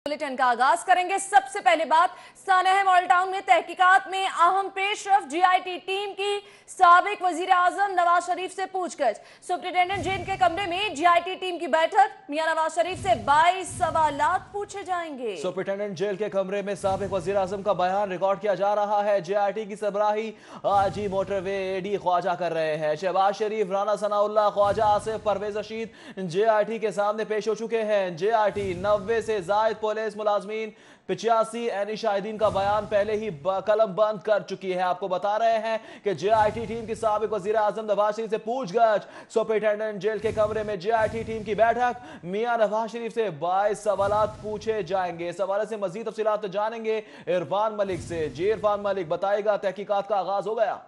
Bulletin का आगाज करेंगे। सबसे पहले बात सानेह मॉडल टाउन में तहकीकात में अहम पेशरफ जीआईटी टीम की साबिक वजीर आजम नवाज शरीफ से पूछताछ। सुप्रिंटेंडेंट जेल के कमरे में जीआईटी टीम की बैठक, मियां नवाज शरीफ से 22 सवालात पूछे जाएंगे। सुप्रिंटेंडेंट जेल के कमरे में साबिक वजीर आजम का बयान रिकॉर्ड किया जा रहा है। जीआईटी की सरबराही आजी मोटरवे एडी ख्वाजा कर रहे हैं। शहबाज शरीफ, राना सनाउल्लाह, ख्वाजा आसिफ, परवेज रशीद जेआईटी के सामने पेश हो चुके हैं। जेआईटी 90 से जायद पुलिस मुलाजमीन, 85 एनी शाहिदीन का बयान पहले ही कलम बंद कर चुकी है। आपको बता रहे हैं कि जेआईटी टीम की साबिक वजीर आजम नवाज शरीफ से पूछताछ। सुप्रिंटेंडेंट जेल के कमरे में जेआईटी टीम की बैठक, मियां नवाज शरीफ से 22 सवालात पूछे जाएंगे। इस हवाले से मजीद तफसीलात जानेंगे इरफान मलिक से। जी इरफान मलिक, बताएगा तहकीकात का आगाज हो गया?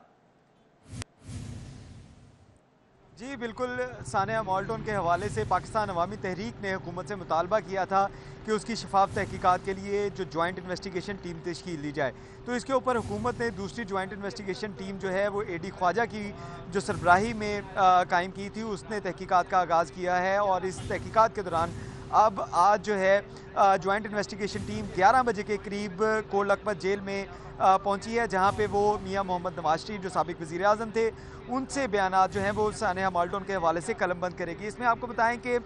जी बिल्कुल, सानिया मॉडल टाउन के हवाले से पाकिस्तान अवामी तहरीक ने हुकूमत से मुतालबा किया था कि उसकी शफाफ तहकीकात के लिए जो जॉइंट इन्वेस्टिगेशन टीम तश्कील दी जाए। तो इसके ऊपर हुकूमत ने दूसरी जॉइंट इन्वेस्टिगेशन टीम जो है वो एडी ख्वाजा की जो सरबराही में कायम की थी, उसने तहकीकात का आगाज़ किया है। और इस तहकीकात के दौरान अब आज जो है जॉइंट इन्वेस्टिगेशन टीम 11 बजे के करीब कोट लखपत जेल में पहुंची है, जहां पे वो मियां मोहम्मद नवाज शरीफ जो साबिक वज़ीर आज़म थे उनसे बयानात जो हैं वो सानिया मॉडल टाउन के हवाले से कलमबंद करेगी। इसमें आपको बताएं कि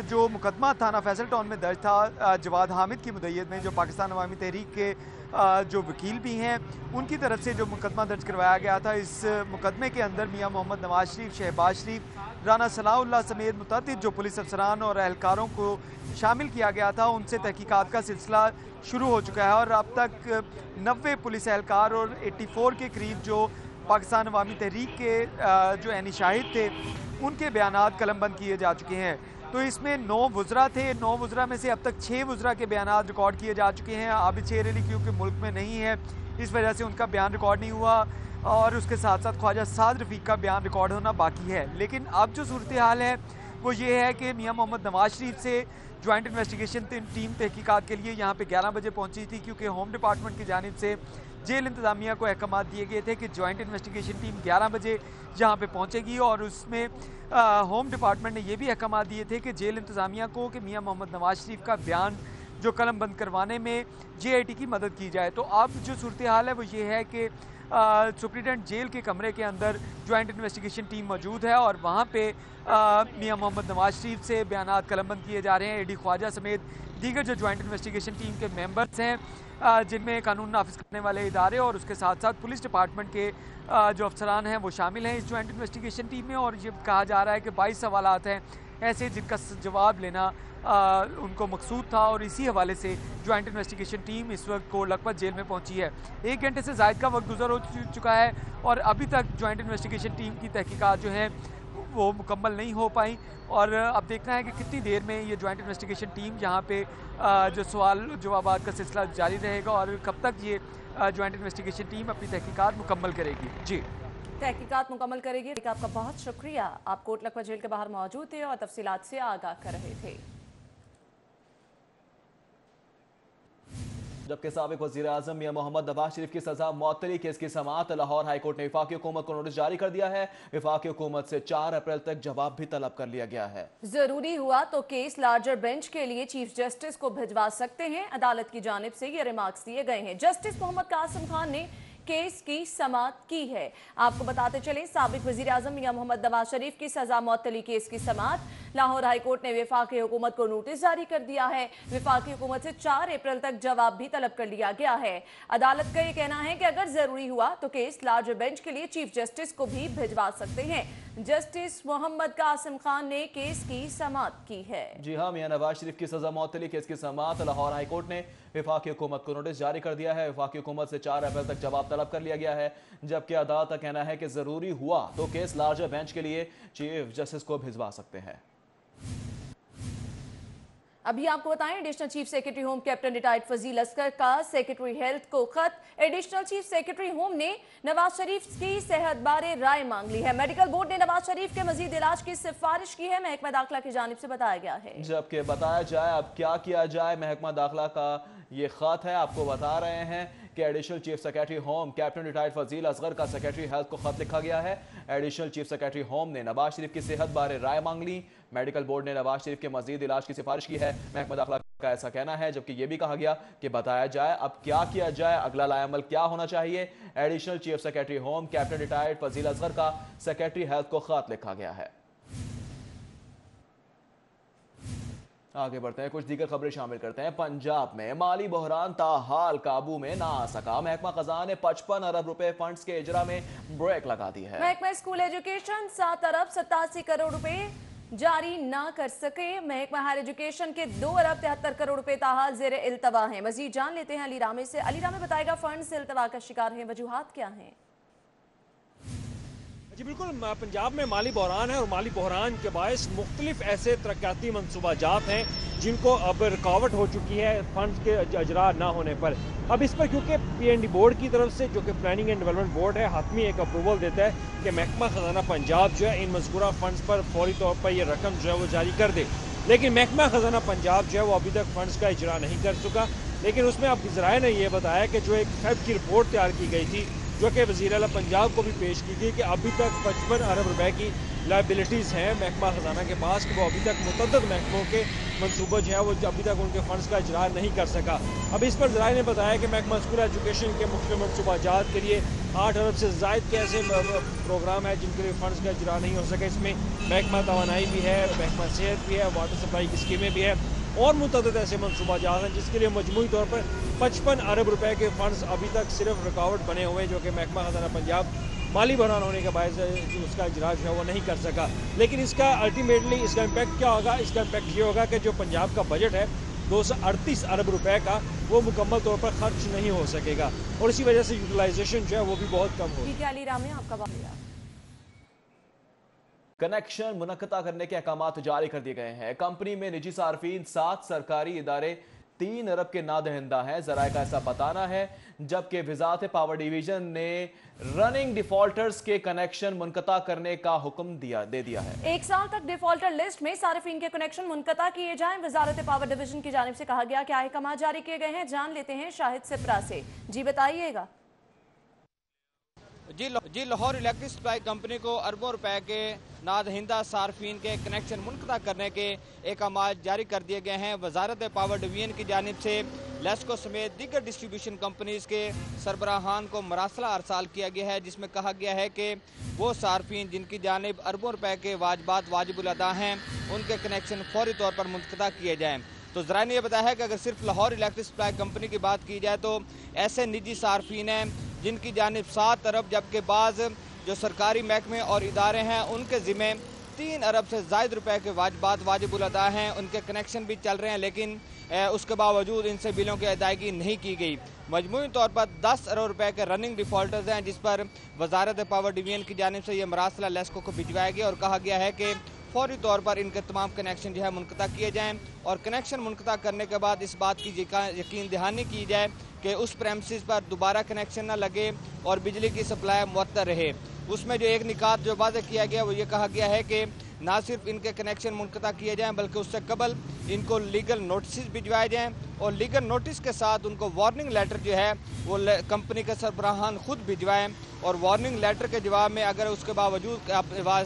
जो मुकदमा थाना फैसल टाउन में दर्ज था जवाद हामिद की मुद्दत में, जो पाकिस्तान अवामी तहरीक के जो वकील भी हैं उनकी तरफ से जो मुकदमा दर्ज करवाया गया था, इस मुकदमे के अंदर मियां मोहम्मद नवाज शरीफ, शहबाज शरीफ, राना सनाउल्लाह समेत मुतअद्दिद जो पुलिस अफसरान और एहलकारों को शामिल किया गया था, उनसे तहकीकात का सिलसिला शुरू हो चुका है। और अब तक 90 पुलिस एहलकार और 84 के करीब जो पाकिस्तान अवामी तहरीक के जो एनी शाहिद थे उनके बयानात कलमबंद किए जा चुके हैं। तो इसमें 9 वज़रा थे, 9 वज़रा में से अब तक 6 वज़रा के बयानात रिकॉर्ड किए जा चुके हैं। आबिद शेर अली क्योंकि मुल्क में नहीं है, इस वजह से उनका बयान रिकॉर्ड नहीं हुआ, और उसके साथ साथ ख्वाजा साद रफ़ीक का बयान रिकॉर्ड होना बाकी है। लेकिन अब जो सूरत हाल है वो ये है कि मियां मोहम्मद नवाज शरीफ से जॉइंट इन्वेस्टिगेशन टीम तहकीकात के लिए यहाँ पे 11 बजे पहुँची थी, क्योंकि होम डिपार्टमेंट की जानिब से जेल इंतज़ामिया को अहकाम दिए गए थे कि जॉइंट इन्वेस्टिगेशन टीम 11 बजे यहाँ पे पहुँचेगी। और उसमें होम डिपार्टमेंट ने ये भी अहकाम दिए थे कि जेल इंतज़ामिया को कि मियां मोहम्मद नवाज शरीफ का बयान जो कलम बंद करवाने में जीआईटी की मदद की जाए। तो अब जो सूरत हाल है वो ये है कि सुप्रिंटेंडेंट जेल के कमरे के अंदर जॉइंट इन्वेस्टिगेशन टीम मौजूद है, और वहाँ पे मियां मोहम्मद नवाज शरीफ से बयानात कलमबंद किए जा रहे हैं। एडी ख्वाजा समेत दीगर जो जॉइंट इन्वेस्टिगेशन टीम के मेंबर्स हैं, जिनमें कानून नाफिज करने वाले इदारे और उसके साथ साथ पुलिस डिपार्टमेंट के जो अफसरान हैं वो शामिल हैं इस जॉइंट इन्वेस्टिगेशन टीम में। और ये कहा जा रहा है कि 22 सवालात हैं ऐसे जिनका जवाब लेना उनको मकसूद था, और इसी हवाले से जॉइंट इन्वेस्टिगेशन टीम इस वक्त कोट लखपत जेल में पहुंची है। 1 घंटे से ज़ायद का वक्त गुजर हो चुका है और अभी तक जॉइंट इन्वेस्टिगेशन टीम की तहकीकात जो हैं वो मुकम्मल नहीं हो पाई। और अब देखना है कि कितनी देर में ये जॉइंट इन्वेस्टिगेशन टीम यहाँ पे जो सवाल जवाबात का सिलसिला जारी रहेगा, और कब तक ये जॉइंट इन्वेस्टिगेशन टीम अपनी तहकीकात मुकम्मल करेगी। जी, तहकीकात मुकम्मल करेगी। आपका बहुत शुक्रिया, आप कोट लखपत जेल के बाहर मौजूद थे और तफसीलात से आगाह कर रहे थे। जबकि साबिक वज़ीर आज़म मियां मोहम्मद नवाज शरीफ की सजा मअतली केस की समाअत लाहौर हाई कोर्ट ने वफाकी हुकूमत को नोटिस जारी कर दिया है। वफाकी हुकूमत से 4 अप्रैल तक जवाब भी तलब कर लिया गया है। जरूरी हुआ तो केस लार्जर बेंच के लिए चीफ जस्टिस को भिजवा सकते हैं, अदालत की जानिब से ये रिमार्क्स दिए गए हैं। जस्टिस मोहम्मद कासिम खान ने केस की समाअत की है। आपको बताते चलें, साबिक वजीर आजम मियां मोहम्मद नवाज शरीफ की सजा मअतली केस की समाअत लाहौर हाई कोर्ट ने वफाकी हुकूमत को नोटिस जारी कर दिया है। वफाकी हुकूमत से 4 अप्रैल तक जवाब भी तलब कर लिया गया है। अदालत का यह कहना है कि अगर जरूरी हुआ तो केस लार्जर बेंच के लिए चीफ जस्टिस को भी भिजवा सकते हैं। जस्टिस मोहम्मद कासिम खान ने केस की समाअत की है। जी हाँ, मियां नवाज शरीफ की सजा मअतली केस की समाअत लाहौर हाई कोर्ट ने वफाकी हुकूमत को नोटिस जारी कर दिया है। वफाकी हुकूमत से 4 अप्रैल तक जवाब तलब कर लिया गया है, जबकि अदालत का कहना है कि जरूरी हुआ तो केस लार्जर बेंच के लिए चीफ जस्टिस को भिजवा सकते हैं। अभी आपको बताएं, additional chief secretary home captain retired Fazil Asgar का सेक्रेटरी हेल्थ को खत। एडिशनल चीफ सेक्रेटरी होम ने नवाज शरीफ की सेहत बारे राय मांग ली है। मेडिकल बोर्ड ने नवाज शरीफ के मजीद इलाज की सिफारिश की है, महकमा दाखिला की जानिब से बताया गया है। जबकि बताया जाए अब क्या किया जाए, महकमा दाखिला का ये खत है। आपको बता रहे हैं कि additional chief secretary home captain retired Fazil Asgar का सेक्रेटरी हेल्थ को खत लिखा गया है। एडिशनल चीफ सेक्रेटरी होम ने नवाज शरीफ की सेहत बारे राय मांग ली। मेडिकल बोर्ड ने नवाज शरीफ के मजीद इलाज की सिफारिश की है। महकमा दाखिला का ऐसा कहना है, जबकि यह भी कहा गया कि बताया जाए अब क्या किया जाए, अगला लाएमल क्या होना चाहिए। Additional chief secretary home captain retired Fazil Asgar का सेक्रेटरी हेल्थ को खत लिखा गया है। आगे बढ़ते हैं, कुछ दीगर खबरें शामिल करते हैं। पंजाब में माली बहरान ताहाल काबू में ना आ सका। महकमा खजाना ने 55 अरब रुपए फंड्स के इजरा में ब्रेक लगा दी है। महकमा स्कूल एजुकेशन 7 अरब 87 करोड़ रुपए जारी ना कर सके। महकमा हायर एजुकेशन के 2 अरब 73 करोड़ रुपए ताहाल जेर इल्तवा हैं। मजीद जान लेते हैं अली रामे से। अली रामे बताएगा फंड्स इल्तवा का शिकार है, वजूहात क्या हैं? जी बिल्कुल, पंजाब में माली बहरान है और माली बहरान के बायस मुख्तलिफ ऐसे तरक्याती मनसूबाजात हैं जिनको अब रुकावट हो चुकी है फंड्स के अजरा ना होने पर। अब इस पर क्योंकि PND बोर्ड की तरफ से, जो कि प्लानिंग एंड डेवलपमेंट बोर्ड है, हातमी एक अप्रूवल देता है कि महकमा खजाना पंजाब जो है इन मज़कूरा फंड्स पर फौरी तौर पर यह रकम जो है वो जारी कर दे। लेकिन महकमा खजाना पंजाब जो है वो अभी तक फंड्स का इजरा नहीं कर चुका। लेकिन उसमें अब ज़राए ने यह बताया कि जो एक फेब की रिपोर्ट तैयार की गई थी, जो कि वज़ीर आला पंजाब को भी पेश की गई, कि अभी तक 55 अरब रुपए की लाइबिलिटीज़ हैं महकमा खजाना के पास, कि वो अभी तक मुतअद्दिद महकमों के मनसूबे जो है वो अभी तक उनके फंड्स का इजरा नहीं कर सका। अब इस पर ज़राए ने बताया कि महकमा स्कूल एजुकेशन के मुख्तलिफ मनसूबाजात के लिए 8 अरब से ज़ायद के ऐसे प्रोग्राम है जिनके लिए फंड्स का इजरा नहीं हो सके। इसमें महकमा तवानाई भी है, महकमा सेहत भी है, वाटर सप्लाई की स्कीमें भी है और मुतअद्दिद ऐसे मनसूबाजात हैं जिसके लिए मजमूई तौर पर 55 अरब रुपए के फंड्स अभी तक सिर्फ रुकावट बने हुए, जो कि महकमा खजाना पंजाब माली बहरान होने के बायस उसका इजरा जो है वो नहीं कर सका। लेकिन इसका अल्टीमेटली इसका इम्पैक्ट क्या होगा? इसका इम्पैक्ट ये होगा कि जो पंजाब का बजट है 238 अरब रुपए का, वो मुकम्मल तौर पर खर्च नहीं हो सकेगा और इसी वजह से यूटिलाइजेशन जो है वो भी बहुत कम होगी। ठीक है अली रामे, आपका शुक्रिया। कनेक्शन मुनक्कदा करने के अहकामात जारी कर दिए गए हैं। कंपनी में निजी सार्फिन 7 सरकारी इदारे 3 अरब के नादहिंदा हैं, जराए का ऐसा बताना है। जबकि वजारत पावर डिवीजन ने रनिंग डिफॉल्टर्स के कनेक्शन मुनक़ता करने का हुक्म दे दिया है। 1 साल तक डिफॉल्टर लिस्ट में सार्फिन के कनेक्शन मुनक़ता किए जाएं। वजारत पावर डिवीजन की जानिब से कहा गया कि अहकाम जारी किए गए हैं। जान लेते हैं शाहिद सिप्रा से। जी बताइएगा। जी लाहौर इलेक्ट्रिक सप्लाई कंपनी को अरबों रुपए के नादहिंदा सार्फिन के कनेक्शन मुनक़ता करने के अहकाम जारी कर दिए गए हैं। वजारत पावर डिवीजन की जानिब से लेस्को समेत दीगर डिस्ट्रीब्यूशन कंपनीज के सरबराहान को मरासला अरसाल किया गया है, जिसमें कहा गया है कि वो सार्फिन जिनकी जानिब अरबों रुपए के वाजबात वाजिबुल अदा हैं, उनके कनेक्शन फौरी तौर पर मुनक़ता किए जाएँ। तो ज़रा ने यह बताया है कि अगर सिर्फ लाहौर इलेक्ट्रिक सप्लाई कंपनी की बात की जाए तो ऐसे निजी सार्फिन हैं जिनकी जानिब 7 अरब, जबकि बाज़ जो सरकारी महकमे और इदारे हैं उनके ज़िम्मे 3 अरब से ज़ायद रुपए के वाजबात वाजिबुल अदा हैं, उनके कनेक्शन भी चल रहे हैं, लेकिन उसके बावजूद इनसे बिलों की अदायगी नहीं की गई। मजमूई तौर पर 10 अरब रुपए के रनिंग डिफॉल्टर्स हैं, जिस पर वजारत पावर डिवीजन की जानिब से यह मरासला लेस्को को भिजवाया गया और कहा गया है कि फौरी तौर पर इनके तमाम कनेक्शन जो है मुनक़ता किए जाएँ और कनेक्शन मुनक़ता करने के बाद इस बात की यकीन दहानी की जाए कि उस प्रेमिसेस पर दोबारा कनेक्शन न लगे और बिजली की सप्लाई मुअत्तर रहे। उसमें जो एक निकात जो वाज़ेह किया गया वो ये कहा गया है कि ना सिर्फ इनके कनेक्शन मुनक़ता किए जाएँ बल्कि उससे कबल इनको लीगल नोटिस भिजवाए जाएँ और लीगल नोटिस के साथ उनको वार्निंग लेटर जो है वो कंपनी के सरबराहान खुद भिजवाएँ और वार्निंग लेटर के जवाब में अगर उसके बावजूद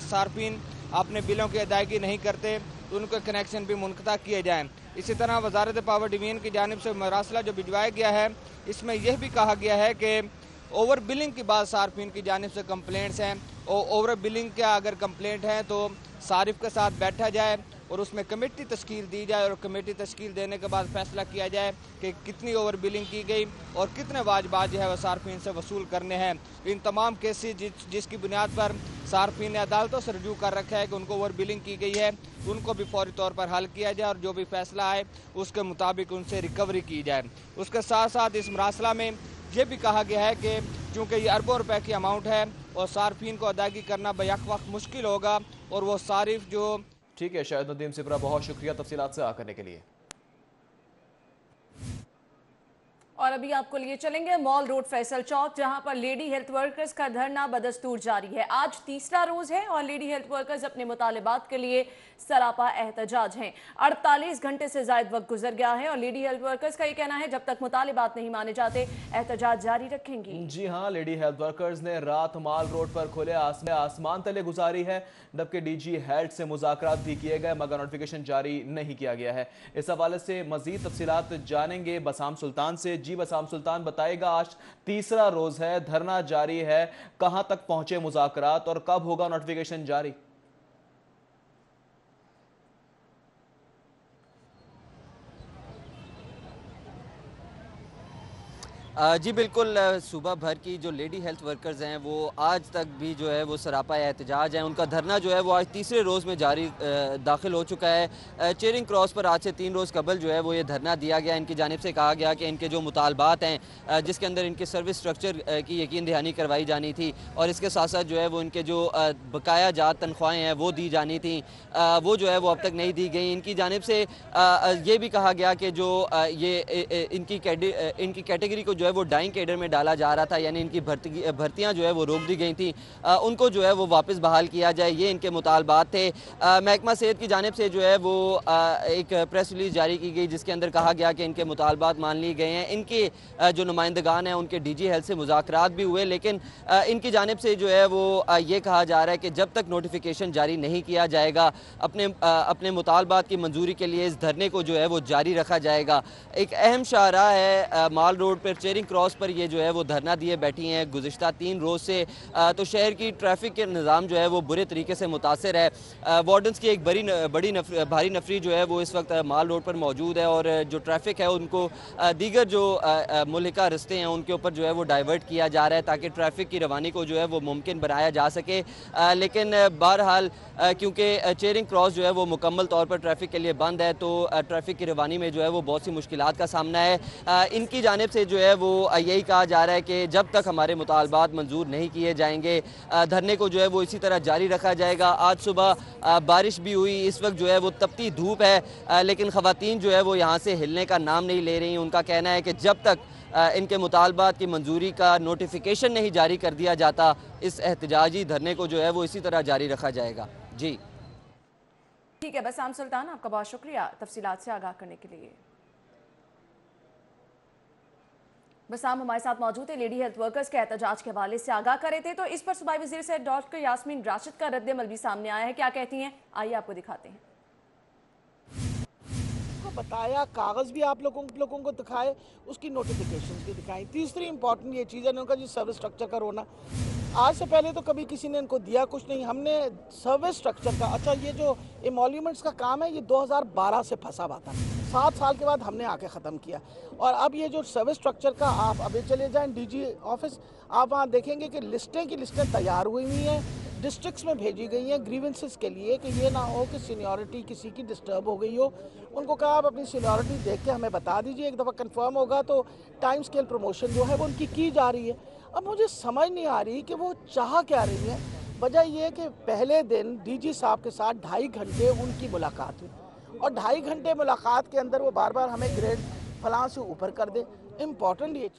सार्फिन अपने बिलों की अदायगी नहीं करते तो उनके कनेक्शन भी मुनक़ता किए जाएँ। इसी तरह वजारत पावर डिवीजन की जानिब से मरासला जो भिजवाया गया है इसमें यह भी कहा गया है कि ओवर बिलिंग की बात सार्फिन की जानिब से कंप्लेंट्स हैं और ओवर बिलिंग का अगर कंप्लेंट है तो सारिफ के साथ बैठा जाए और उसमें कमेटी तश्कील दी जाए और कमेटी तश्कील देने के बाद फैसला किया जाए कि कितनी ओवर बिलिंग की गई और कितने वाजबात जो है वह सार्फिन से वसूल करने हैं। इन तमाम केसेस जिसकी बुनियाद पर सार्फिन ने अदालतों से रजू कर रखा है कि उनको ओवर बिलिंग की गई है, उनको भी फौरी तौर पर हल किया जाए और जो भी फैसला आए उसके मुताबिक उनसे रिकवरी की जाए। उसके साथ साथ इस मरासला में यह भी कहा गया है कि चूँकि ये अरबों रुपए की अमाउंट है और सार्फिन को अदायगी करना बैक वक्त मुश्किल होगा और वो सारिफ जो ठीक है शाहिद नदीम सिप्रा, बहुत शुक्रिया तफसीलात से आ करने के लिए। और अभी आपको लिए चलेंगे मॉल रोड फैसल चौक, जहां पर लेडी हेल्थ वर्कर्स का धरना बदस्तूर जारी है। आज तीसरा रोज है और लेडी हेल्थ वर्कर्स अपने मुतालिबात के लिए सरापा एहतजाज हैं। 48 घंटे से ज्यादा वक्त गुजर गया है और लेडी हेल्थ वर्कर्स का ये कहना है जब तक मुतालिबात नहीं माने जाते एहतजाज जारी रखेंगी। जी हाँ, लेडी हेल्थ वर्कर्स ने रात माल रोड पर खुले आसमान तले गुजारी है, जबकि डीजी हेल्थ से मुज़ाकरात भी किए गए मगर नोटिफिकेशन जारी नहीं किया गया है। इस हवाले से मजीद तफसीलात जानेंगे बसाम सुल्तान से। जी बसाम सुल्तान, बताएगा आज तीसरा रोज है, धरना जारी है, कहां तक पहुंचे मुज़ाकरात और कब होगा नोटिफिकेशन जारी? जी बिल्कुल, सुबह भर की जो लेडी हेल्थ वर्कर्स हैं वो आज तक भी जो है वो सरापा एहतजाज है। उनका धरना जो है वो आज तीसरे रोज़ में जारी दाखिल हो चुका है। चेयरिंग क्रॉस पर आज से 3 रोज़ कबल जो है वो ये धरना दिया गया। इनकी जानिब से कहा गया कि इनके जो मुतालबात हैं जिसके अंदर इनके सर्विस स्ट्रक्चर की यकीन दहानी करवाई जानी थी और इसके साथ साथ जो है वो इनके जो बकाया जात तनख्वाहें हैं वो दी जानी थी, वो जो है वो अब तक नहीं दी गई। इनकी जानिब से ये भी कहा गया कि जो ये इनकी कैटेगरी को जो है वो डाइंग कैडर में डाला जा रहा था, यानी इनकी भर्तियां जो है वो रोक दी गई थी, उनको जो है वो वापस बहाल किया जाए, ये इनके मुतालबात थे। महकमा सेहत की जानिब से जो है वो एक प्रेस रिलीज जारी की गई जिसके अंदर कहा गया कि इनके मुतालबात मान लिए गए हैं। इनके जो नुमाइंदगान हैं उनके डीजी हेल्थ से मुज़ाकरात भी हुए, लेकिन इनकी जानिब से जो है वो ये कहा जा रहा है कि जब तक नोटिफिकेशन जारी नहीं किया जाएगा अपने मुतालबात की मंजूरी के लिए इस धरने को जो है वो जारी रखा जाएगा। एक अहम शाहराह है माल रोड पर, चेयरिंग क्रॉस पर ये जो है वो धरना दिए बैठी हैं गुज़िश्ता 3 रोज़ से। तो शहर की ट्रैफिक के निज़ाम जो है वो बुरे तरीके से मुतासर है। वार्डन्स की एक भारी नफरी जो है वो इस वक्त माल रोड पर मौजूद है और जो ट्रैफिक है उनको दीगर जो मुल्का रस्ते हैं उनके ऊपर जो है वो डाइवर्ट किया जा रहा है ताकि ट्रैफिक की रवानी को जो है वो मुमकिन बनाया जा सके। लेकिन बहरहाल क्योंकि चेयरिंग क्रॉस जो है वो मुकम्मल तौर पर ट्रैफिक के लिए बंद है तो ट्रैफिक की रवानी में जो है वो बहुत सी मुश्किलात का सामना है। इनकी जानिब से जो है वो यही कहा जा रहा है कि जब तक हमारे मुतालबात मंजूर नहीं किए जाएंगे धरने को जो है वो इसी तरह जारी रखा जाएगा। आज सुबह बारिश भी हुई, इस वक्त जो है वो तपती धूप है, लेकिन ख़वातीन जो है वो यहाँ से हिलने का नाम नहीं ले रही। उनका कहना है कि जब तक इनके मुतालबात की मंजूरी का नोटिफिकेशन नहीं जारी कर दिया जाता इस एहतजाजी धरने को जो है वो इसी तरह जारी रखा जाएगा। जी ठीक है बसाम सुल्तान, आपका बहुत शुक्रिया तफसीलात से आगाह करने के लिए। बसाम हमारे साथ मौजूद है, लेडी हेल्थ वर्कर्स के एहतजाज के हवाले से आगाह कर रहे थे। तो इस पर सूबाई वज़ीर से डॉक्टर यास्मीन राशिद का रद्द-ए-अमल भी सामने आया है, क्या कहती हैं आइए आपको दिखाते हैं। बताया, कागज़ भी आप लोगों को दिखाए, उसकी नोटिफिकेशंस भी दिखाई। तीसरी इंपॉर्टेंट ये चीज़ है उनका जो सर्विस स्ट्रक्चर का रोना। आज से पहले तो कभी किसी ने इनको दिया कुछ नहीं, हमने सर्विस स्ट्रक्चर का, अच्छा ये जो एमोल्यूमेंट्स का काम है ये 2012 से फंसा हुआ था, 7 साल के बाद हमने आके ख़त्म किया। और अब ये जो सर्विस स्ट्रक्चर का आप अभी चले जाएं डीजी ऑफिस, आप वहाँ देखेंगे कि लिस्टें तैयार हुई हुई हैं, डिस्ट्रिक्ट्स में भेजी गई हैं ग्रीवेंसेस के लिए कि ये ना हो कि सीनियरिटी किसी की डिस्टर्ब हो गई हो। उनको कहा आप अपनी सीनियरिटी देख के हमें बता दीजिए, एक दफ़ा कंफर्म होगा तो टाइम स्केल प्रमोशन जो है वो उनकी की जा रही है। अब मुझे समझ नहीं आ रही कि वो चाह क्या रही है। वजह यह है कि पहले दिन डीजी साहब के साथ 2.5 घंटे उनकी मुलाकात हुई और 2.5 घंटे मुलाकात के अंदर वो बार बार हमें ग्रेड फलां से ऊपर कर दे। इम्पॉर्टेंट ये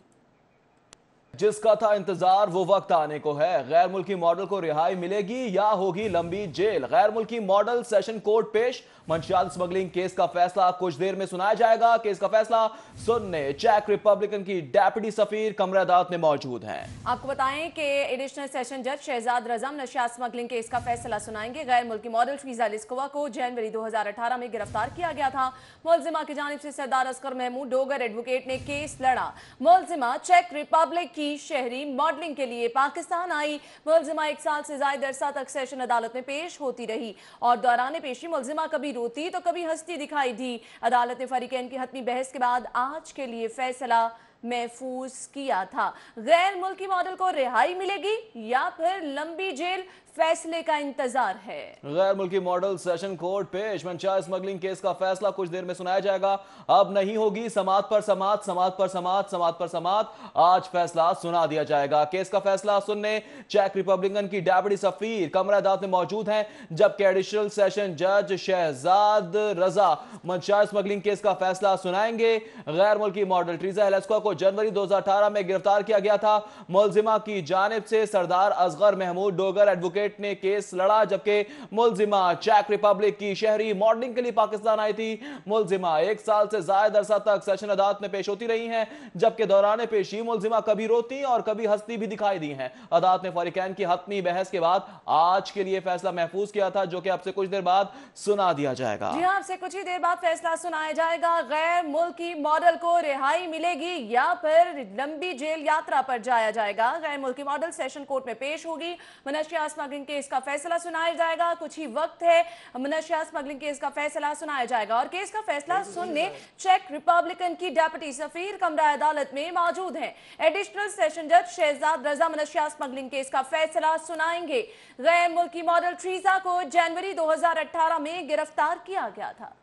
जिसका था इंतजार वो वक्त आने को है। गैर मुल्की मॉडल को रिहाई मिलेगी या होगी लंबी जेल। गैर मुल्की मॉडल सेशन कोर्ट पेश, मंशियात स्मगलिंग केस का फैसला कुछ देर में सुनाया जाएगा। केस का फैसला सुनने चेक रिपब्लिकन की डेप्यूटी सफीर कमरा अदालत में मौजूद हैं। आपको बताएं कि एडिशनल सेशन जज शहजाद रज़म नशियात स्मगलिंग केस का फैसला सुनाएंगे। गैर मुल्की मॉडल फीजा लिस्कोवा को जनवरी 2018 में गिरफ्तार किया गया था। मुलजिमा की जानिब से सरदार असगर महमूद डोगर एडवोकेट ने केस लड़ा। मुलजिमा चेक रिपब्लिक की शहरी मॉडलिंग के लिए पाकिस्तान आई। मुलजिमा 1 साल से ज्यादा अरसा तक सेशन अदालत में पेश होती रही और दौरान पेशी मुलजिमा कभी रोती तो कभी हंसती दिखाई दी। अदालत ने फरीकैन की हतमी बहस के बाद आज के लिए फैसला महफूज किया था। गैर मुल्की मॉडल को रिहाई मिलेगी या फिर लंबी जेल, फैसले का इंतजार है। गैर मुल्की मॉडल सेशन कोर्ट पेश, मंशा स्मगलिंग केस का फैसला कुछ देर में सुनाया जाएगा। अब नहीं होगी समात पर समात, समात पर समात, समात पर समात, आज फैसला सुना दिया जाएगा। केस का फैसला सुनने चेक रिपब्लिकन की डेप्यूटी सफीर कमरा अदालत में मौजूद हैं, जबकि एडिशनल सेशन जज शहजाद रजा मंशा स्मगलिंग केस का फैसला सुनाएंगे। गैर मुल्की मॉडल ट्रीजा हेलेस्को को जनवरी 2018 में गिरफ्तार किया गया था। मुलजिमा की जानिब से सरदार असगर महमूद डोगर एडवोकेट ने केस लड़ा, जबकि मुलजिमा चेक रिपब्लिक की शहरी मॉडलिंग के लिए पाकिस्तान आई थी। मुलजिमा 1 साल से ज्यादा अरसा तक सेशन अदालत में पेश होती रही हैं, जबकि दौरान पेशी मुलजिमा कभी रोती और कभी हंसती भी दिखाई दी हैं। अदालत ने फरीकैन की हतमी बहस के बाद आज के लिए फैसला महफूज किया था, जो कि अब से कुछ देर बाद सुना दिया जाएगा। जी हां, अब से कुछ ही देर बाद फैसला सुनाया जाएगा। गैर मुल्की मॉडल को रिहाई मिलेगी या फिर लंबी जेल यात्रा पर जाया जाएगा। गैर मुल्की मॉडल सेशन कोर्ट में पेश होगी। मनशिया स्मगलिंग केस का फैसला सुनाया जाएगा। कुछ ही वक्त है, मनशिया स्मगलिंग केस का फैसला सुनाया जाएगा और केस का फैसला सुनने चेक रिपब्लिकन की डेप्यूटी सफीर कमरा अदालत में मौजूद हैं। एडिशनल सेशन जज शहजाद रजा मनशिया स्मगलिंग केस का फैसला सुनाएंगे। गैर मुल्की मॉडल ट्रीजा को जनवरी 2018 में गिरफ्तार किया गया था।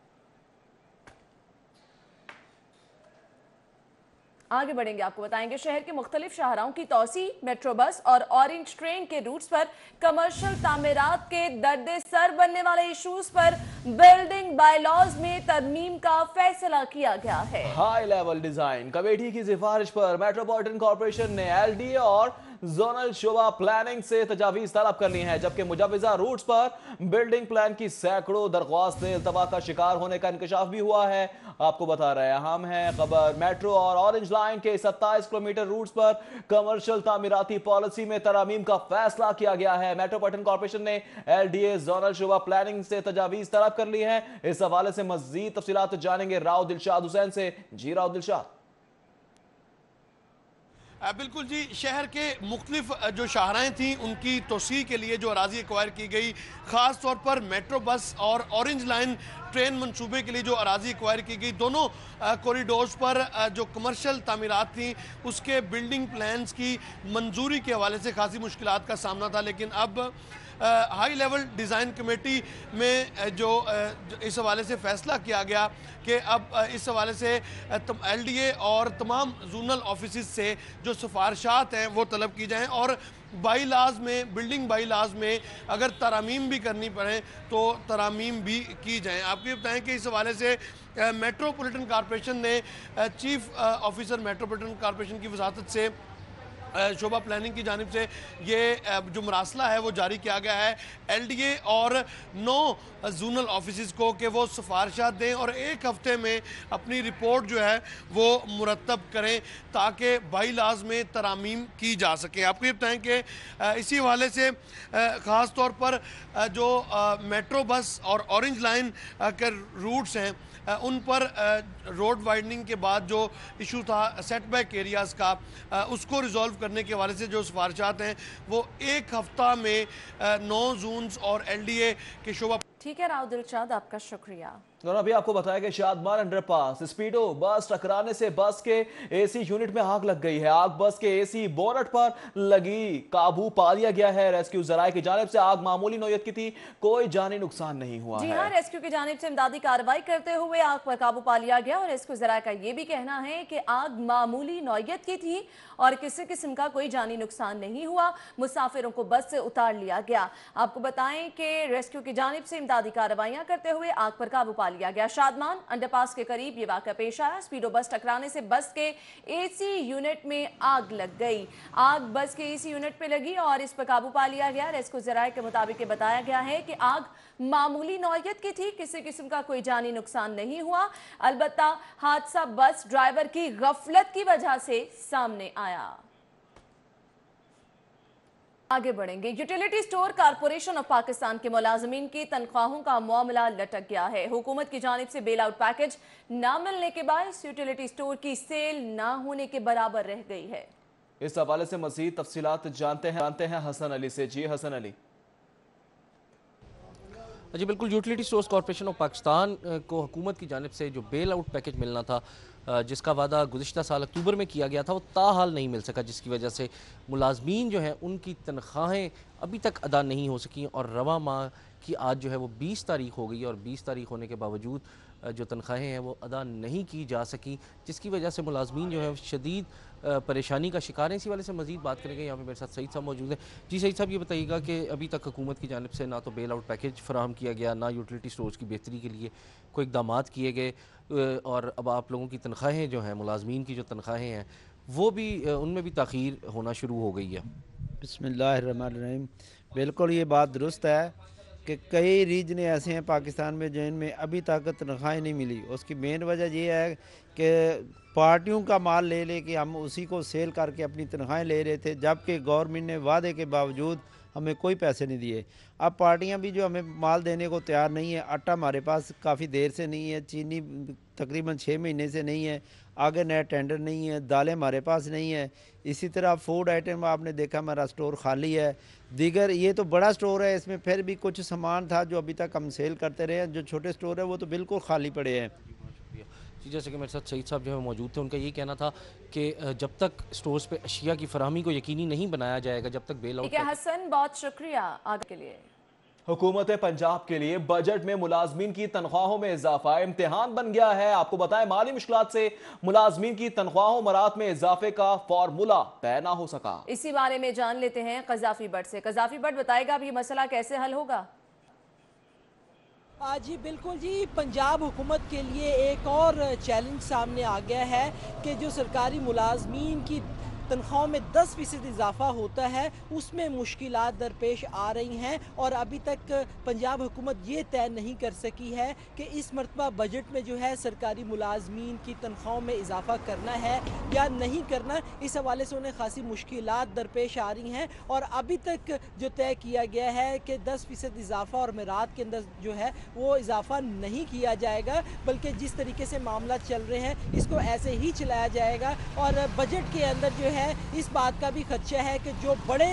आगे बढ़ेंगे, आपको बताएंगे शहर के मुख्तलिफ शाहराहों की तौसी, मेट्रो बस और ऑरेंज ट्रेन के रूट्स पर कमर्शियल तामीरात के दर्दे सर बनने वाले इशूज पर बिल्डिंग बायलॉज में तरमीम का फैसला किया गया है। हाई लेवल डिजाइन कमेटी की सिफारिश पर मेट्रोपॉलिटन कॉर्पोरेशन ने एलडीए और जोनल शोबा प्लानिंग से तजावीज तलब कर ली हैं, जबकि मुजवजा रूट्स पर बिल्डिंग प्लान की सैकड़ों दरख्वास्तें इल्तवा का शिकार होने का इंकशाफ भी हुआ है। आपको बता रहे हैं, हम हैं खबर, मेट्रो और ऑरेंज लाइन के 27 किलोमीटर रूट्स पर कमर्शियल तामीराती पॉलिसी में तरामीम का फैसला किया गया है। मेट्रोपॉलिटन कॉर्पोरेशन ने एलडीए जोनल शोबा प्लानिंग से तजावीज तलब कर ली है। इस हवाले से मजीद तफसीलात जानेंगे राव दिलशाद हुसैन से। जी राव दिलशाद। बिल्कुल जी, शहर के मुख्तलिफ जो शाहराएँ थीं उनकी तोसी के लिए जो अराजी एक्वायर की गई, ख़ास तौर पर मेट्रो बस और ऑरेंज लाइन ट्रेन मंसूबे के लिए जो अराजी एक्वायर की गई, दोनों कॉरिडोर्स पर जो कमर्शियल तामीरात थी उसके बिल्डिंग प्लान्स की मंजूरी के हवाले से खासी मुश्किलात का सामना था। लेकिन अब हाई लेवल डिज़ाइन कमेटी में जो इस हवाले से फ़ैसला किया गया कि अब इस हवाले से एलडीए और तमाम जोनल ऑफिस से जो सिफारिशात हैं वो तलब की जाएं और बाई लाज में, बिल्डिंग बाई लाज में अगर तरामीम भी करनी पड़े तो तरामीम भी की जाएं। आपको ये बताएं कि इस हवाले से मेट्रोपॉलिटन कॉर्पोरेशन ने चीफ ऑफिसर मेट्रोपॉलिटन कॉर्पोरेशन की वजारत से शोभा प्लानिंग की जानिब से ये जो मरासला है वो जारी किया गया है एलडीए और 9 जोनल ऑफिस को कि वो सिफारिशात दें और 1 हफ्ते में अपनी रिपोर्ट जो है वो मुरतब करें ताकि बाई लाज में तरामीम की जा सके। आपको ये बताएं कि इसी हवाले से ख़ास तौर पर जो मेट्रो बस और ऑरेंज लाइन के रूट्स हैं उन पर रोड वाइडनिंग के बाद जो इशू था सेटबैक एरियाज़ का, उसको रिजॉल्व करने के हवाले से जो सिफारिशात हैं वो 1 हफ्ता में 9 जोन्स और एलडीए के शोबा। ठीक है राव दिलशाद, आपका शुक्रिया। और अभी आपको बताया कि शादमान अंडरपास स्पीडो बस टकराने से बस के एसी यूनिट में आग लग गई है। आग बस के एसी बोनट पर लगी, काबू पा लिया गया है। रेस्क्यू जराये की जानिब से आग मामूली नौयत की थी, कोई जानी नुकसान नहीं हुआ जी है। हाँ, रेस्क्यू की जानिब से इमदादी कार्रवाई करते हुए आग पर काबू पा लिया गया और रेस्क्यू जराये का यह भी कहना है कि आग मामूली नौयत की थी और किसी किस्म का कोई जानी नुकसान नहीं हुआ। मुसाफिरों को बस से उतार लिया गया। आपको बताएं कि रेस्क्यू की जानिब से इमदादी कार्रवाइयां करते हुए आग पर काबू पा लिया गया। शादमान अंडरपास के करीब ये वाक़या पेश आया। स्पीडो बस टकराने से बस के एसी यूनिट में आग लग गई। आग बस के एसी यूनिट पे लगी और इस पर काबू पा लिया गया। रेस्क्यू जराये के मुताबिक बताया गया है कि आग मामूली नौयत की थी, किसी किस्म का कोई जानी नुकसान नहीं हुआ। अलबत्ता हादसा बस ड्राइवर की गफलत की वजह से सामने आया। आगे बढ़ेंगे, utility store corporation of Pakistan के मुलाजमीन की तनख्वाहों का मामला लटक गया है। हुकूमत की जानिब से बेल आउट पैकेज न मिलने के बायस यूटिलिटी स्टोर की सेल न होने के बराबर रह गई है। इस हवाले से मजीद तफसीलात जानते हैं हसन अली से। जी हसन अली। जी बिल्कुल, utility stores corporation of Pakistan को हुकूमत की जानिब से जो बेल आउट पैकेज मिलना था जिसका वादा गुज़िश्ता साल अक्टूबर में किया गया था वो ताहाल नहीं मिल सका, जिसकी वजह से मुलाजमीन जो हैं उनकी तनख्वाहें अभी तक अदा नहीं हो सकी और रवा माह की आज जो है वो 20 तारीख हो गई और 20 तारीख होने के बावजूद जो तनख्वाहें हैं वो अदा नहीं की जा सकी, जिसकी वजह से मुलाजमीन जो है शदीद परेशानी का शिकार है। इसी वाले से मज़ीद बात करेंगे। यहाँ पे मेरे साथ सईद साहब मौजूद हैं। जी सईद साहब, ये बताइएगा कि अभी तक हुकूमत की जानिब से ना तो बेल आउट पैकेज फराहम किया गया, ना यूटिलिटी स्टोर्स की बेहतरी के लिए कोई इकदाम किए गए और अब आप लोगों की तनख्वाहें जो हैं, मुलाजमीन की जो तनख्वाहें हैं वो भी उनमें भी ताख़ीर होना शुरू हो गई है। बिस्मिल्लाहिर्रहमानिर्रहीम। बिल्कुल ये बात दुरुस्त है कि कई रीजन ऐसे हैं पाकिस्तान में जिनमें अभी तक तनख्वाहें नहीं मिली। उसकी मेन वजह ये है कि पार्टियों का माल ले लेके हम उसी को सेल करके अपनी तनख्वाहें ले रहे थे, जबकि गवर्नमेंट ने वादे के बावजूद हमें कोई पैसे नहीं दिए। अब पार्टियां भी जो हमें माल देने को तैयार नहीं है। आटा हमारे पास काफ़ी देर से नहीं है, चीनी तकरीबन 6 महीने से नहीं है, आगे नया टेंडर नहीं है, दालें हमारे पास नहीं है। इसी तरह फूड आइटम आपने देखा हमारा स्टोर खाली है। दीगर ये तो बड़ा स्टोर है, इसमें फिर भी कुछ सामान था जो अभी तक हम सेल करते रहे हैं। जो छोटे स्टोर है वो तो बिल्कुल खाली पड़े हैं। जी, जैसे कि मेरे साथ सईद साहब जो है मौजूद थे, उनका यही कहना था कि जब तक स्टोर्स पे अशिया की फराहमी को यकीनी नहीं बनाया जाएगा, जब तक बेल आउट। हसन, बहुत शुक्रिया आगे के लिए। हुकूमत पंजाब के लिए बजट में मुलाजमीन की तनख्वाहों में इजाफा इम्तिहान बन गया है। आपको बताएं, माली मुश्किलात से मुलाजमीन की तनख्वाहों मरात में इजाफे का फॉर्मूला तय ना हो सका। इसी बारे में जान लेते हैं कज़ाफी बट से। कज़ाफी बट बताएगा अब ये मसला कैसे हल होगा? जी बिल्कुल जी, पंजाब हुकूमत के लिए एक और चैलेंज सामने आ गया है कि जो सरकारी मुलाजमीन की तनख्वाहों में 10% इजाफा होता है, उसमें मुश्किलात दरपेश आ रही हैं और अभी तक पंजाब हुकूमत ये तय नहीं कर सकी है कि इस मरतबा बजट में जो है सरकारी मुलाजमीन की तनख्वाहों में इजाफा करना है या नहीं करना। इस हवाले से उन्हें खासी मुश्किलात दरपेश आ रही हैं और अभी तक जो तय किया गया है कि 10% इजाफा और मिरात के अंदर जो है वो इजाफा नहीं किया जाएगा, बल्कि जिस तरीके से मामला चल रहे हैं इसको ऐसे ही चलाया जाएगा। और बजट के अंदर जो है इस बात का भी खदशा है कि जो बड़े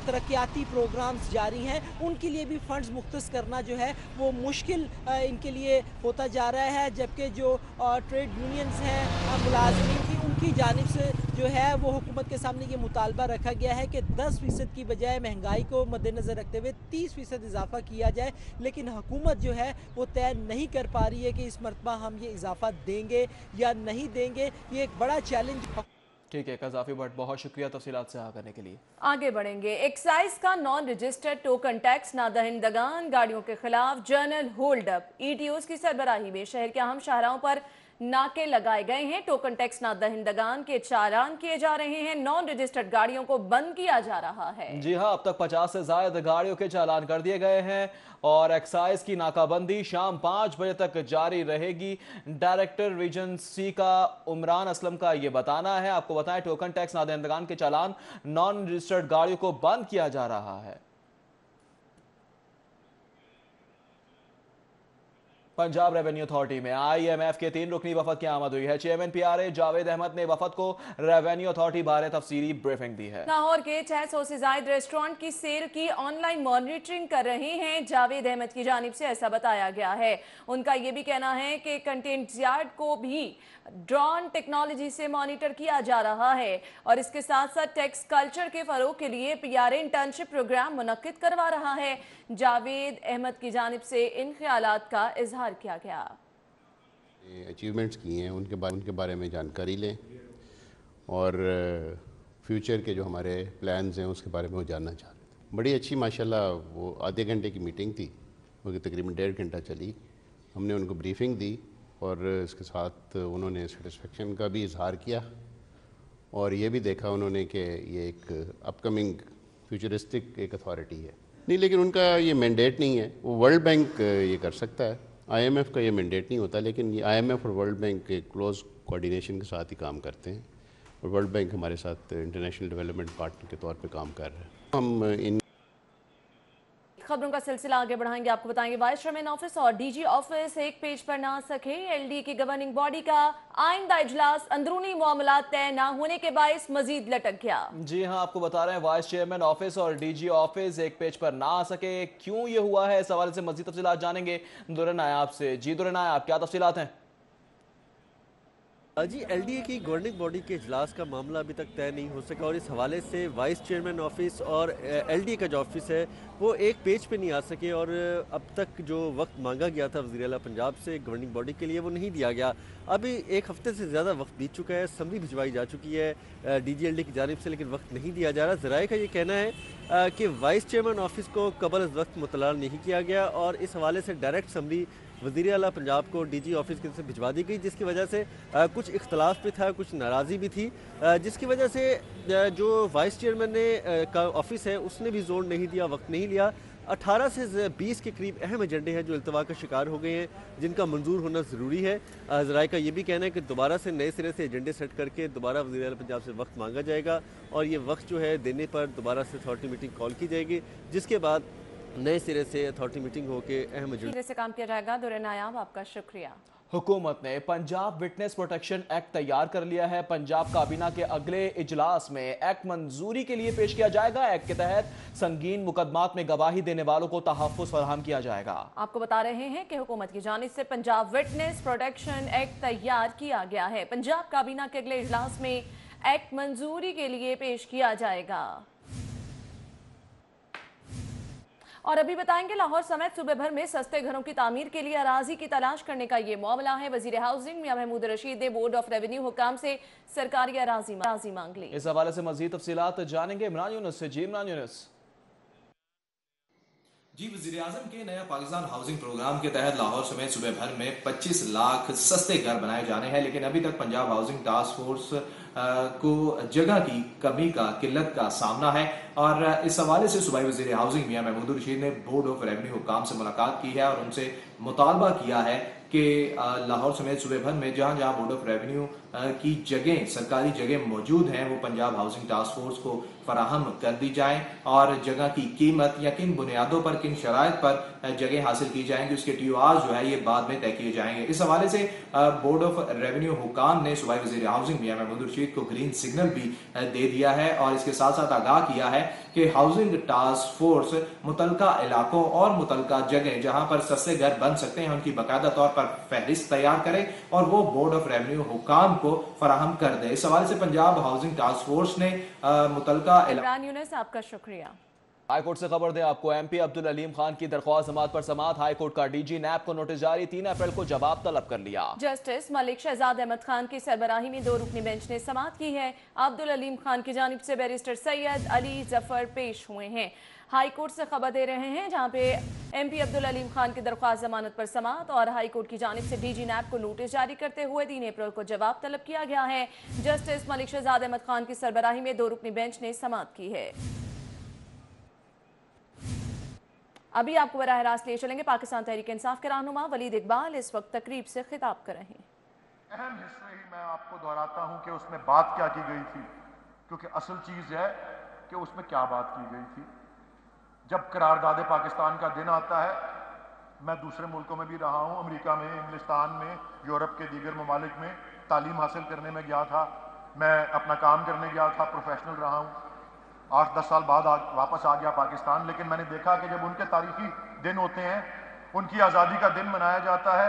तरक्याती प्रोग्राम्स जारी हैं उनके लिए भी फंड्स मुख्तस करना जो है वो मुश्किल इनके लिए होता जा रहा है, जबकि जो ट्रेड यूनियंस हैं मुलाजमीन की, उनकी जानिब से जो है वो हुकूमत के सामने ये मुतालबा रखा गया है कि 10% की बजाय महंगाई को मद्देनज़र रखते हुए 30% इजाफा किया जाए, लेकिन हुकूमत जो है वो तय नहीं कर पा रही है कि इस मरतबा हम ये इजाफा देंगे या नहीं देंगे। ये एक बड़ा चैलेंज। ठीक है कज़ाफी बट, बहुत शुक्रिया तफसीलात से करने के लिए। आगे बढ़ेंगे। एक्साइज का नॉन रजिस्टर्ड टोकन टैक्स नादहिंदगान गाड़ियों के खिलाफ जर्नल होल्ड अप। ईटीओस की सरबराही में शहर के अहम शाहराहों पर नाके लगाए गए हैं। टोकन टैक्स नादहिंदगान के चालान किए जा रहे हैं। नॉन रजिस्टर्ड गाड़ियों को बंद किया जा रहा है। जी हाँ, अब तक 50 से ज्यादा गाड़ियों के चालान कर दिए गए हैं और एक्साइज की नाकाबंदी शाम 5 बजे तक जारी रहेगी। डायरेक्टर रीजन सी का उमरान असलम का ये बताना है। आपको बताएं, टोकन टैक्स नादहिंदगान के चालान नॉन रजिस्टर्ड गाड़ियों को बंद किया जा रहा है। पंजाब रेवेन्यू अथॉरिटी में IMF के 3 रुकनी वफद की आमद हुई है। चेयरमैन PRA जावेद अहमद ने वफद को रेवेन्यू अथॉरिटी बारे तफसीली ब्रीफिंग दी है। लाहौर के 600 से ज्यादा रेस्टोरेंट की सेल की ऑनलाइन मॉनिटरिंग कर रहे हैं। जावेद अहमद की जानिब से ऐसा बताया गया है। उनका यह भी कहना है कि कंटेंट यार्ड को भी ड्रोन टेक्नोलॉजी से मॉनिटर किया जा रहा है और इसके साथ साथ टैक्स कल्चर के फरोग के लिए PRA इंटर्नशिप प्रोग्राम मुनक्किद करवा रहा है। जावेद अहमद की जानिब से इन ख्यालात का इजहार किया गया। अचीवमेंट्स किए हैं उनके बारे में जानकारी लें और फ्यूचर के जो हमारे प्लान्स हैं उसके बारे में वो जानना चाह रहे थे। बड़ी अच्छी माशाल्लाह वो आधे घंटे की मीटिंग थी, वो तकरीबन 1.5 घंटा चली। हमने उनको ब्रीफिंग दी और इसके साथ उन्होंने सेटिस्फेक्शन का भी इजहार किया और ये भी देखा उन्होंने कि ये एक अपकमिंग फ्यूचरिस्टिक एक अथॉरिटी है। नहीं, लेकिन उनका ये मैंडेट नहीं है। वो वर्ल्ड बैंक ये कर सकता है, IMF का ये मैंडेट नहीं होता, लेकिन ये IMF और वर्ल्ड बैंक के क्लोज कोऑर्डिनेशन के साथ ही काम करते हैं और वर्ल्ड बैंक हमारे साथ इंटरनेशनल डेवलपमेंट पार्टनर के तौर पे काम कर रहे हैं। हम इन खबरों का सिलसिला आगे बढ़ाएंगे। आपको बताएंगे वाइस चेयरमैन ऑफिस और DG ऑफिस एक पेज पर ना सके। LD की गवर्निंग बॉडी का आइंदा इजलास अंदरूनी मामला तय न होने के बायस मजीद लटक गया। जी हाँ, आपको बता रहे हैं वाइस चेयरमैन ऑफिस और DG ऑफिस एक पेज पर ना आ सके। क्यों ये हुआ है, इस हवाले से मजीद तफसीलात जानेंगे दुर्र नायाब से। जी दुर्र नायाब, क्या तफसीलात हैं? जी, एलडीए की गवर्निंग बॉडी के इजलास का मामला अभी तक तय नहीं हो सका और इस हवाले से वाइस चेयरमैन ऑफिस और एलडीए का जो ऑफिस है वो एक पेज पे नहीं आ सके और अब तक जो वक्त मांगा गया था वज़ीर आला पंजाब से गवर्निंग बॉडी के लिए वो नहीं दिया गया। अभी एक हफ्ते से ज़्यादा वक्त बीत चुका है, समरी भिजवाई जा चुकी है डीजीएलडी की जानिब से, लेकिन वक्त नहीं दिया जा रहा। ज़राए का ये कहना है कि वाइस चेयरमैन ऑफिस को कबल वक्त मुतला नहीं किया गया और इस हवाले से डायरेक्ट समरी वज़ीर आला पंजाब को डीजी ऑफिस की तरफ से भिजवा दी गई, जिसकी वजह से कुछ इख्तलाफ भी था, कुछ नाराज़ी भी थी, जिसकी वजह से जो वाइस चेयरमैन ने का ऑफिस है उसने भी जोर नहीं दिया, वक्त नहीं लिया। 18 से 20 के करीब अहम एजेंडे हैं जो इल्तवा का शिकार हो गए हैं, जिनका मंजूर होना ज़रूरी है। ज़राए का ये भी कहना है कि दोबारा से नए सिरे से एजेंडे सेट करके दोबारा वज़ीर आला पंजाब से वक्त मांगा जाएगा और ये वक्त जो है देने पर दोबारा से अथॉरिटी मीटिंग कॉल की जाएगी, जिसके बाद नए सिरे से अथॉरिटी मीटिंग होकर अहम एजेंडे से काम किया जाएगा। दुर्रे नायाब, आपका शुक्रिया। हुकूमत ने पंजाब विटनेस प्रोटेक्शन एक्ट तैयार कर लिया है। पंजाब काबीना के अगले इजलास में एक्ट मंजूरी के लिए पेश किया जाएगा। एक्ट के तहत संगीन मुकदमात में गवाही देने वालों को तहफ़्फ़ुज़ फराहम किया जाएगा। आपको बता रहे हैं कि हुकूमत की जानिब से पंजाब विटनेस प्रोटेक्शन एक्ट तैयार किया गया है। पंजाब काबीना के अगले इजलास में एक्ट मंजूरी के लिए पेश किया जाएगा। और अभी बताएंगे, लाहौर समेत सूबे भर में सस्ते घरों की तामीर के लिए अराजी की तलाश करने का ये मामला है। वजीर हाउसिंग मियां महमूद रशीद ने बोर्ड ऑफ रेवेन्यू हुकाम से सरकारी अराजी मांग ली। इस हवाले से मजीद तफसीलात जानेंगे इमरान यूनुस से। जी इमरान यूनुस। जी, वज़ीर आज़म के नया पाकिस्तान हाउसिंग प्रोग्राम के तहत लाहौर समेत सूबे भर में 25 लाख सस्ते घर बनाए जाने हैं, लेकिन अभी तक पंजाब हाउसिंग टास्क फोर्स को जगह की कमी का किल्लत का सामना है। और इस हवाले से सूबाई वज़ीर हाउसिंग मियां महमूद रशीद ने बोर्ड ऑफ रेवेन्यू हुकाम से मुलाकात की है और उनसे मुतालबा किया है कि लाहौर समेत सूबे भर में जहाँ जहाँ बोर्ड ऑफ रेवेन्यू की जगह, सरकारी जगह मौजूद हैं, वो पंजाब हाउसिंग टास्क फोर्स को फराहम कर दी जाए और जगह की कीमत या किन बुनियादों पर, किन शराइत पर जगह हासिल की जाएंगी, उसके TOR जो है ये बाद में तय किए जाएंगे। इस हवाले से बोर्ड ऑफ रेवेन्यू हुकाम ने सूबाई वज़ीर हाउसिंग मियां महमूद रशीद को ग्रीन सिग्नल भी दे दिया है और इसके साथ साथ आगाह किया है कि हाउसिंग टास्क फोर्स मुतलका इलाकों और मुतलका जगह जहां पर सस्ते घर बन सकते हैं उनकी बाकायदा तौर पर फहरिस्त तैयार करे और वो बोर्ड ऑफ रेवेन्यू हुकाम को फराहम कर दे। इस हवाले से पंजाब हाउसिंग टास्क फोर्स ने मुतलका इमरान यूनुस, आपका शुक्रिया। हाईकोर्ट से खबर दें आपको, MP अब्दुल अलीम खान की दरख्वास्त समाअत पर समाअत। हाईकोर्ट का DG नैब को नोटिस जारी, 3 अप्रैल को जवाब तलब कर लिया। जस्टिस मलिक शहजाद अहमद खान की सरबराही में 2 रुकनी बेंच ने समाअत की है। अब्दुल अलीम खान की जानिब से बैरिस्टर सैयद अली जफर पेश हुए हैं। हाई कोर्ट से खबर दे रहे हैं जहां पे MP अब्दुल अलीम खान की दरख्वास्त जमानत पर समाअत और हाई कोर्ट की जानिब से DG नैब को नोटिस जारी करते हुए 3 अप्रैल को जवाब तलब किया गया है। जस्टिस मलिक शहजाद अहमद खान की सरबराही में 2 रुकनी बेंच ने समाअत की है। अभी आपको बराह रास्त ले चलेंगे, पाकिस्तान तहरीक इंसाफ के रहनुमा वलीद इकबाल इस वक्त तकरीब से खिताब कर रहे हैं। अहम हिस्से ही मैं आपको दोहराता हूं कि उसमें बात क्या की गई थी, क्योंकि असल चीज है कि उसमें क्या बात की गई थी। जब करारदाद पाकिस्तान का दिन आता है, मैं दूसरे मुल्कों में भी रहा हूं, अमेरिका में, इंग्लिस्तान में, यूरोप के दीगर ममालिक में तालीम हासिल करने में गया था, मैं अपना काम करने गया था, प्रोफेशनल रहा हूं। 8-10 साल बाद वापस आ गया पाकिस्तान, लेकिन मैंने देखा कि जब उनके तारीखी दिन होते हैं, उनकी आज़ादी का दिन मनाया जाता है,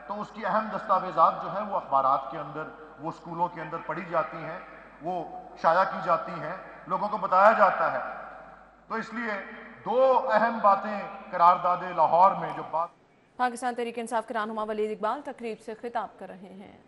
तो उसकी अहम दस्तावेज़ात जो है वो अखबारात के अंदर, वो स्कूलों के अंदर पढ़ी जाती हैं, वो शाया की जाती हैं, लोगों को बताया जाता है। तो इसलिए 2 अहम बातें करारदादे लाहौर में जो बात। पाकिस्तान तहरीक इंसाफ के रहनुमा वलीद इकबाल तकरीब से खिताब कर रहे हैं।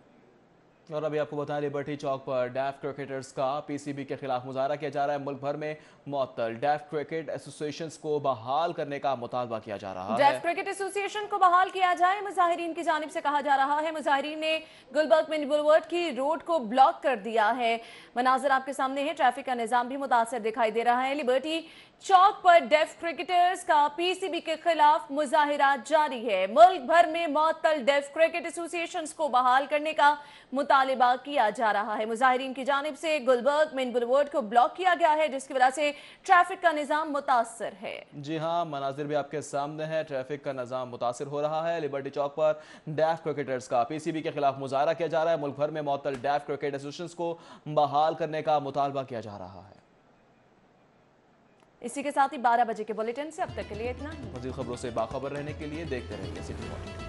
और अभी आपको बताएं, लिबर्टी चौक पर डेफ क्रिकेटर्स का PCB के खिलाफ मुजाहरा किया जा रहा है। मुल्क भर में मुअत्तल डेफ क्रिकेट एसोसिएशन को बहाल करने का मुतालबा किया जा रहा है। डेफ क्रिकेट एसोसिएशन को बहाल किया जाए, मुजाहिरीन की जानिब से कहा जा रहा है। मुजाहिरीन ने गुलबर्ग मिनी बुलवर्ड की रोड को ब्लॉक कर दिया है। मनाजर आपके सामने है, ट्रैफिक का निजाम भी मुतासर दिखाई दे रहा है। लिबर्टी चौक पर डेफ क्रिकेटर्स का PCB के खिलाफ मुजाहिरा जारी है। मुल्क भर में मुअत्तल डेफ क्रिकेट एसोसिएशन को बहाल करने का मुतालिबा किया जा रहा है। मुजाहिरीन की जानिब से गुलबर्ग मेन बुलवर्ड को ब्लॉक किया गया है, जिसकी वजह से ट्रैफिक का निजाम मुतासर है। जी हाँ, मनाजिर भी आपके सामने है, ट्रैफिक का निजाम मुतासर हो रहा है। लिबर्टी चौक पर डेफ क्रिकेटर्स का PCB के खिलाफ मुजाहरा किया जा रहा है। मुल्क भर में मुअत्तल डेफ क्रिकेट एसोसिएशन को बहाल करने का मुतालबा किया जा रहा है। इसी के साथ ही 12 बजे के बुलेटिन से अब तक के लिए इतना ही। मज़ीद खबरों से बाखबर रहने के लिए देखते रहिए सिटी मॉर्निंग।